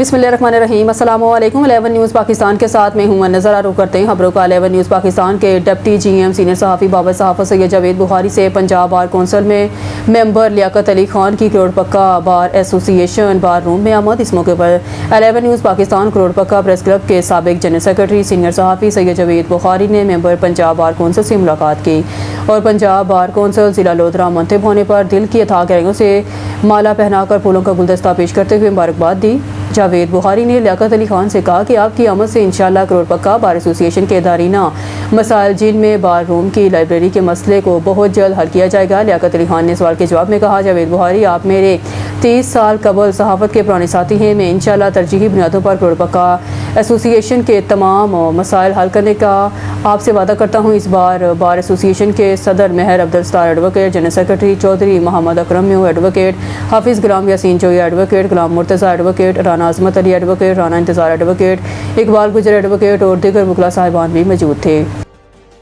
बिस्मिल्लाहिर्रहमानिर्रहीम। अस्सलाम वालेकुम। 11 न्यूज़ पाकिस्तान के साथ मैं हूं। नज़र रुख करते हैं खबरों का। 11 न्यूज़ पाकिस्तान के डिप्टी GM सीनियर सहाफ़ी बाबर सहाफ़त सैयद जावेद बुखारी से पंजाब बार कौंसिल में मेंबर लियाकत अली खान की करोड़ पक्का बार एसोसिएशन बार रूम में आमद। इस मौके पर 11 न्यूज़ पाकिस्तान करोड़ पक्का प्रेस क्लब के साबिक जनरल सेक्रेटरी सीनियर सहाफ़ी सैयद जावेद बुखारी ने मेंबर पंजाब बार कौंसिल से मुलाकात की और पंजाब बार कौंसिल ज़िला लोधरा मुंतखब होने पर दिल की अथाह गहराइयों से माला पहनाकर फूलों का गुलदस्ता पेश करते हुए मुबारकबाद दी। जावेद बुखारी ने लियाकत अली खान से कहा कि आपकी आमद से इंशाअल्लाह करोड़ पक्का बार एसोसिएशन के दारीना मसाइल जिनमें बार रूम की लाइब्रेरी के मसले को बहुत जल्द हल किया जाएगा। लियाकत अली खान ने सवाल के जवाब में कहा, जावेद बुखारी आप मेरे 30 साल कबल सहाफ़त के पुराने साथी हैं। मैं इंशाअल्लाह तरजीही बुनियादों पर करोड़ पक्का एसोसिएशन के तमाम मसाइल हल करने का आपसे वादा करता हूँ। इस बार एसोसिएशन के सदर Mehar Abdul Sattar advocate, general secretary Chaudhry Mohammad Akram म्यू एडवोकेट, हाफिज़ गुलाम यासीन जोई advocate, Ghulam Murtaza advocate, Rana Azmat Ali advocate, Rana Intezar advocate, Iqbal गुजर एडवोकेट और दीगर वकला साहिबान भी मौजूद थे।